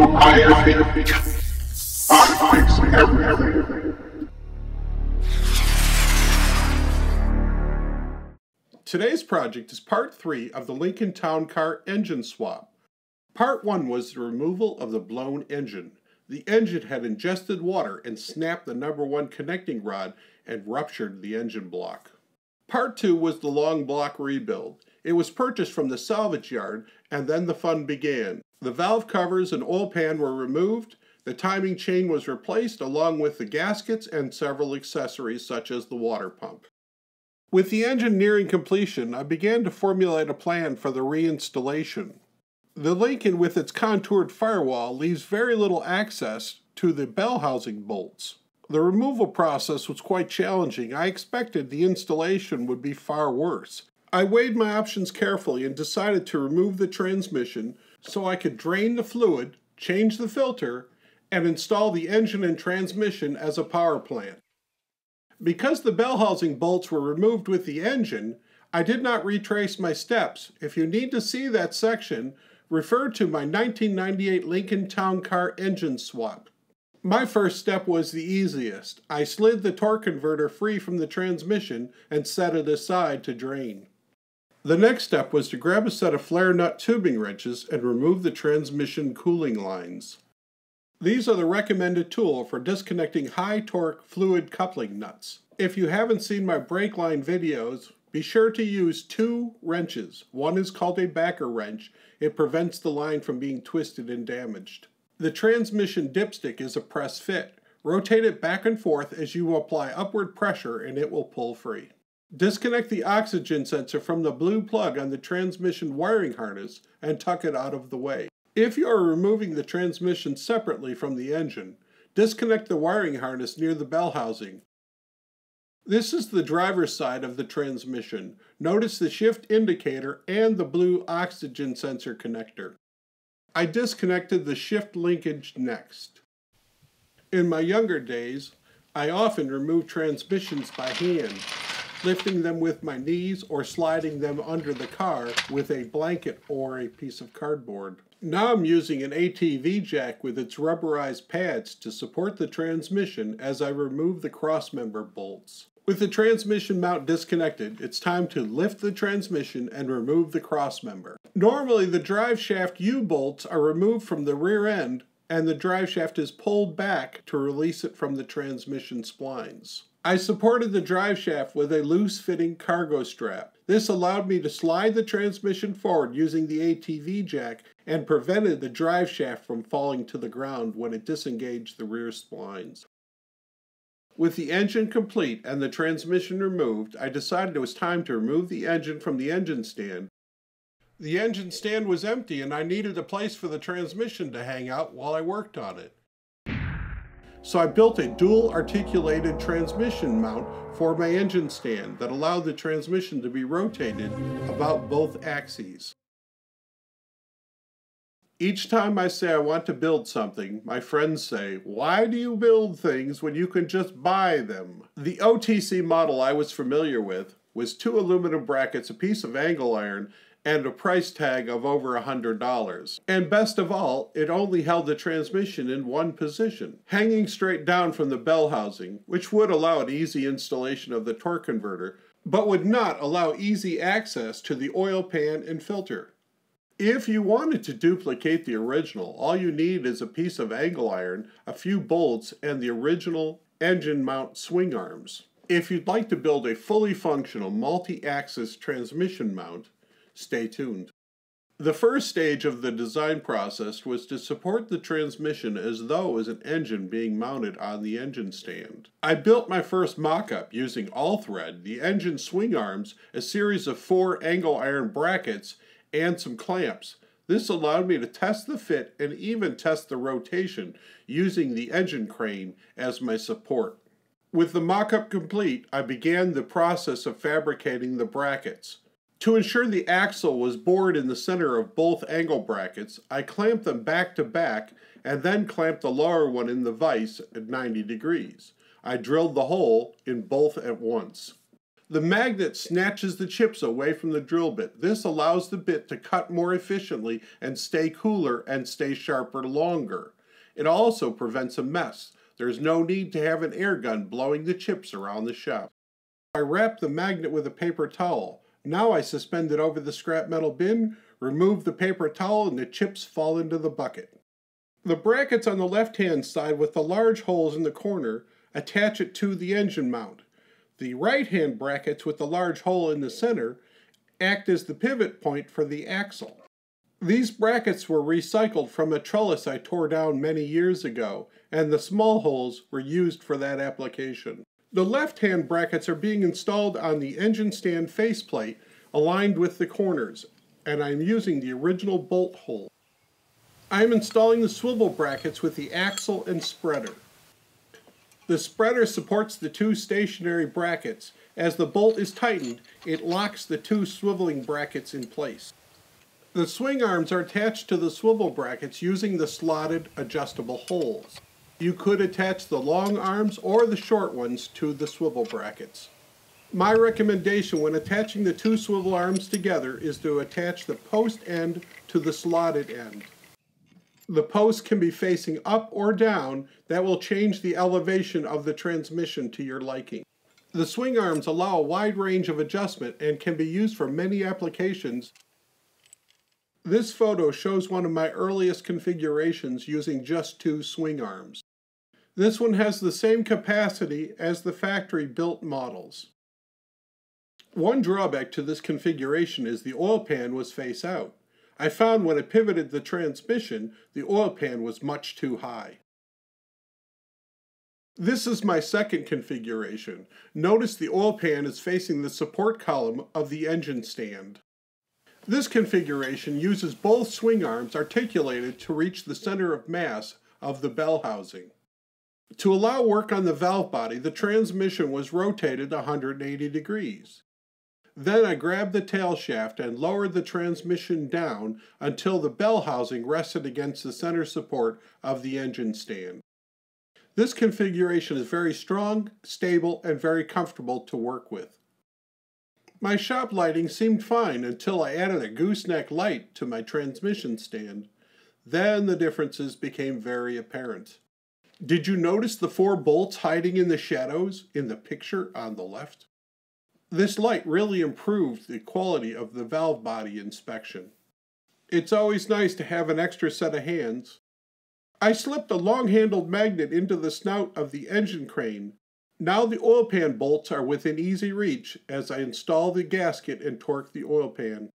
I'm fixing everything. Today's project is part 3 of the Lincoln Towncar engine swap. Part 1 was the removal of the blown engine. The engine had ingested water and snapped the number 1 connecting rod and ruptured the engine block. Part 2 was the long block rebuild. It was purchased from the salvage yard, and then the fun began. The valve covers and oil pan were removed, the timing chain was replaced along with the gaskets and several accessories such as the water pump. With the engine nearing completion, I began to formulate a plan for the reinstallation. The Lincoln with its contoured firewall leaves very little access to the bell housing bolts. The removal process was quite challenging. I expected the installation would be far worse. I weighed my options carefully and decided to remove the transmission so I could drain the fluid, change the filter, and install the engine and transmission as a power plant. Because the bell housing bolts were removed with the engine, I did not retrace my steps. If you need to see that section, refer to my 1998 Lincoln Towncar engine swap. My first step was the easiest. I slid the torque converter free from the transmission and set it aside to drain. The next step was to grab a set of flare nut tubing wrenches and remove the transmission cooling lines. These are the recommended tool for disconnecting high torque fluid coupling nuts. If you haven't seen my brake line videos, be sure to use 2 wrenches. One is called a backer wrench. It prevents the line from being twisted and damaged. The transmission dipstick is a press fit. Rotate it back and forth as you apply upward pressure and it will pull free. Disconnect the oxygen sensor from the blue plug on the transmission wiring harness and tuck it out of the way. If you are removing the transmission separately from the engine, disconnect the wiring harness near the bell housing. This is the driver's side of the transmission. Notice the shift indicator and the blue oxygen sensor connector. I disconnected the shift linkage next. In my younger days, I often removed transmissions by hand, lifting them with my knees or sliding them under the car with a blanket or a piece of cardboard. Now I'm using an ATV jack with its rubberized pads to support the transmission as I remove the crossmember bolts. With the transmission mount disconnected, it's time to lift the transmission and remove the crossmember. Normally the drive shaft U-bolts are removed from the rear end and the drive shaft is pulled back to release it from the transmission splines. I supported the drive shaft with a loose-fitting cargo strap. This allowed me to slide the transmission forward using the ATV jack and prevented the drive shaft from falling to the ground when it disengaged the rear splines. With the engine complete and the transmission removed, I decided it was time to remove the engine from the engine stand. The engine stand was empty and I needed a place for the transmission to hang out while I worked on it. So I built a dual articulated transmission mount for my engine stand that allowed the transmission to be rotated about both axes. Each time I say I want to build something, my friends say, "Why do you build things when you can just buy them?" The OTC model I was familiar with was 2 aluminum brackets, a piece of angle iron, and a price tag of over $100. And best of all, it only held the transmission in one position, hanging straight down from the bell housing, which would allow an easy installation of the torque converter, but would not allow easy access to the oil pan and filter. If you wanted to duplicate the original, all you need is a piece of angle iron, a few bolts, and the original engine mount swing arms. If you'd like to build a fully functional multi-axis transmission mount, stay tuned. The first stage of the design process was to support the transmission as though it was an engine being mounted on the engine stand. I built my first mock-up using all thread, the engine swing arms, a series of 4 angle iron brackets, and some clamps. This allowed me to test the fit and even test the rotation using the engine crane as my support. With the mock-up complete, I began the process of fabricating the brackets. To ensure the axle was bored in the center of both angle brackets, I clamped them back to back and then clamped the lower one in the vise at 90 degrees. I drilled the hole in both at once. The magnet snatches the chips away from the drill bit. This allows the bit to cut more efficiently and stay cooler and stay sharper longer. It also prevents a mess. There's no need to have an air gun blowing the chips around the shop. I wrap the magnet with a paper towel. Now I suspend it over the scrap metal bin, remove the paper towel, and the chips fall into the bucket. The brackets on the left-hand side with the large holes in the corner attach it to the engine mount. The right-hand brackets with the large hole in the center act as the pivot point for the axle. These brackets were recycled from a trellis I tore down many years ago, and the small holes were used for that application. The left-hand brackets are being installed on the engine stand faceplate aligned with the corners, and I'm using the original bolt hole. I'm installing the swivel brackets with the axle and spreader. The spreader supports the two stationary brackets. As the bolt is tightened, it locks the two swiveling brackets in place. The swing arms are attached to the swivel brackets using the slotted adjustable holes. You could attach the long arms or the short ones to the swivel brackets. My recommendation when attaching the two swivel arms together is to attach the post end to the slotted end. The post can be facing up or down. That will change the elevation of the transmission to your liking. The swing arms allow a wide range of adjustment and can be used for many applications. This photo shows one of my earliest configurations using just two swing arms. This one has the same capacity as the factory-built models. One drawback to this configuration is the oil pan was face out. I found when I pivoted the transmission, the oil pan was much too high. This is my second configuration. Notice the oil pan is facing the support column of the engine stand. This configuration uses both swing arms articulated to reach the center of mass of the bell housing. To allow work on the valve body, the transmission was rotated 180 degrees. Then I grabbed the tail shaft and lowered the transmission down until the bell housing rested against the center support of the engine stand. This configuration is very strong, stable, and very comfortable to work with. My shop lighting seemed fine until I added a gooseneck light to my transmission stand. Then the differences became very apparent. Did you notice the 4 bolts hiding in the shadows in the picture on the left? This light really improved the quality of the valve body inspection. It's always nice to have an extra set of hands. I slipped a long-handled magnet into the snout of the engine crane. Now the oil pan bolts are within easy reach as I install the gasket and torque the oil pan.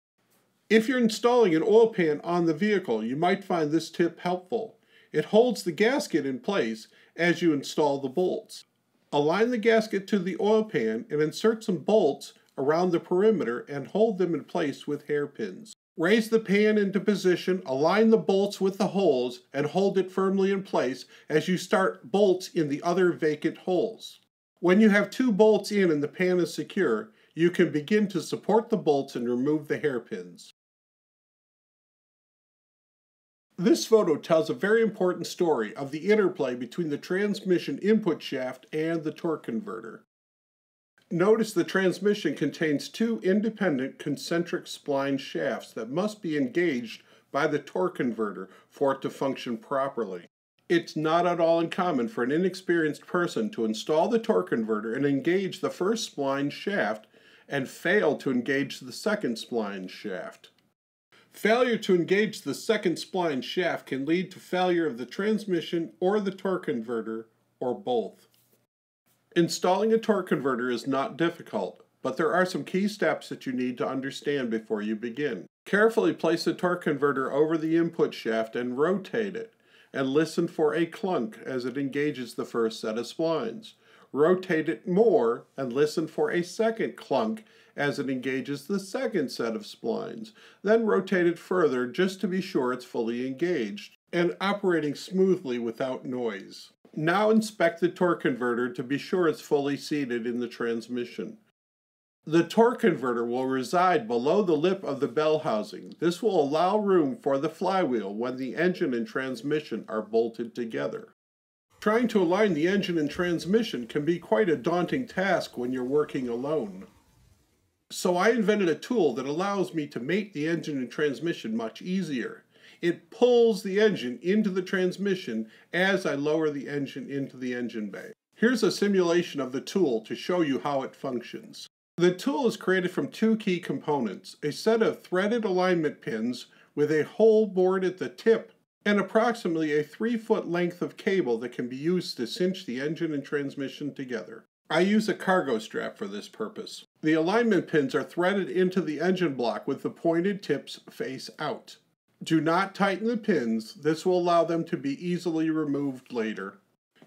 If you're installing an oil pan on the vehicle, you might find this tip helpful. It holds the gasket in place as you install the bolts. Align the gasket to the oil pan and insert some bolts around the perimeter and hold them in place with hairpins. Raise the pan into position, align the bolts with the holes, and hold it firmly in place as you start bolts in the other vacant holes. When you have 2 bolts in and the pan is secure, you can begin to support the bolts and remove the hairpins. This photo tells a very important story of the interplay between the transmission input shaft and the torque converter. Notice the transmission contains 2 independent concentric spline shafts that must be engaged by the torque converter for it to function properly. It's not at all uncommon for an inexperienced person to install the torque converter and engage the first spline shaft and fail to engage the second spline shaft. Failure to engage the second spline shaft can lead to failure of the transmission or the torque converter, or both. Installing a torque converter is not difficult, but there are some key steps that you need to understand before you begin. Carefully place the torque converter over the input shaft and rotate it, and listen for a clunk as it engages the first set of splines. Rotate it more and listen for a second clunk as it engages the second set of splines. Then rotate it further just to be sure it's fully engaged and operating smoothly without noise. Now inspect the torque converter to be sure it's fully seated in the transmission. The torque converter will reside below the lip of the bell housing. This will allow room for the flywheel when the engine and transmission are bolted together. Trying to align the engine and transmission can be quite a daunting task when you're working alone. So I invented a tool that allows me to mate the engine and transmission much easier. It pulls the engine into the transmission as I lower the engine into the engine bay. Here's a simulation of the tool to show you how it functions. The tool is created from two key components: a set of threaded alignment pins with a hole bored at the tip, and approximately a 3-foot length of cable that can be used to cinch the engine and transmission together. I use a cargo strap for this purpose. The alignment pins are threaded into the engine block with the pointed tips face out. Do not tighten the pins. This will allow them to be easily removed later.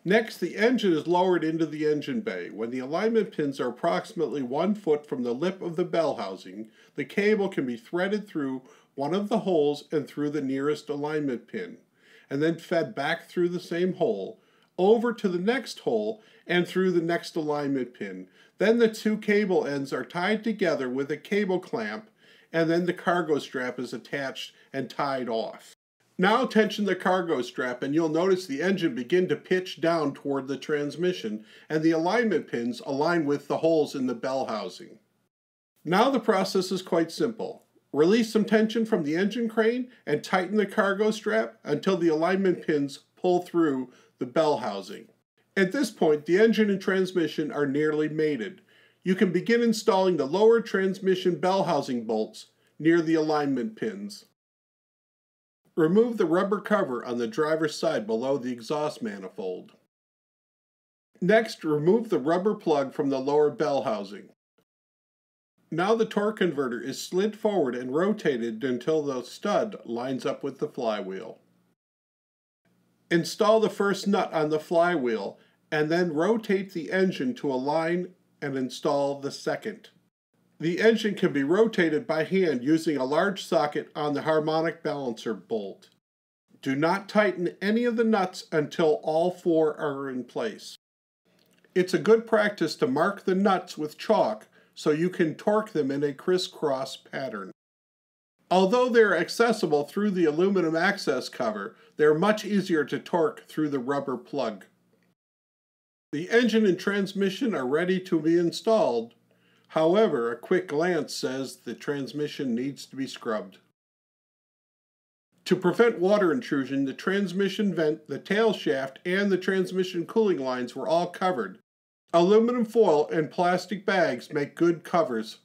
Next, the engine is lowered into the engine bay. When the alignment pins are approximately 1 foot from the lip of the bell housing, the cable can be threaded through one of the holes and through the nearest alignment pin, and then fed back through the same hole, over to the next hole, and through the next alignment pin. Then the two cable ends are tied together with a cable clamp, and then the cargo strap is attached and tied off. Now tension the cargo strap and you'll notice the engine begin to pitch down toward the transmission, and the alignment pins align with the holes in the bell housing. Now the process is quite simple. Release some tension from the engine crane and tighten the cargo strap until the alignment pins pull through the bell housing. At this point, the engine and transmission are nearly mated. You can begin installing the lower transmission bell housing bolts near the alignment pins. Remove the rubber cover on the driver's side below the exhaust manifold. Next, remove the rubber plug from the lower bell housing. Now the torque converter is slid forward and rotated until the stud lines up with the flywheel. Install the first nut on the flywheel and then rotate the engine to align and install the second. The engine can be rotated by hand using a large socket on the harmonic balancer bolt. Do not tighten any of the nuts until all 4 are in place. It's a good practice to mark the nuts with chalk so you can torque them in a crisscross pattern. Although they are accessible through the aluminum access cover, they are much easier to torque through the rubber plug. The engine and transmission are ready to be installed. However, a quick glance says the transmission needs to be scrubbed. To prevent water intrusion, the transmission vent, the tail shaft, and the transmission cooling lines were all covered. Aluminum foil and plastic bags make good covers.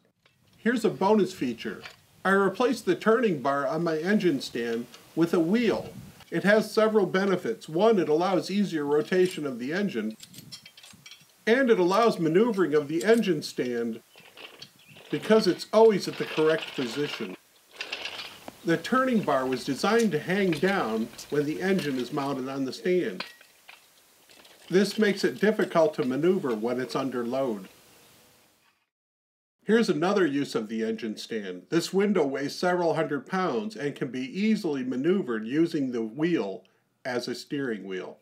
Here's a bonus feature. I replaced the turning bar on my engine stand with a wheel. It has several benefits. One, it allows easier rotation of the engine, and it allows maneuvering of the engine stand because it's always at the correct position. The turning bar was designed to hang down when the engine is mounted on the stand. This makes it difficult to maneuver when it's under load. Here's another use of the engine stand. This window weighs several hundred pounds and can be easily maneuvered using the wheel as a steering wheel.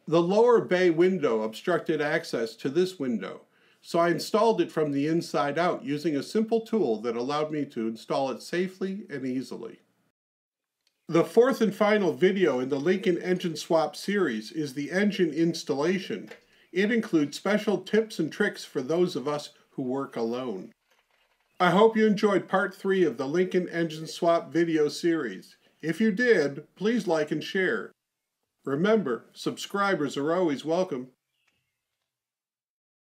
The lower bay window obstructed access to this window, so I installed it from the inside out using a simple tool that allowed me to install it safely and easily. The fourth and final video in the Lincoln Engine Swap series is the engine installation. It includes special tips and tricks for those of us who work alone. I hope you enjoyed part 3 of the Lincoln Engine Swap video series. If you did, please like and share. Remember, subscribers are always welcome.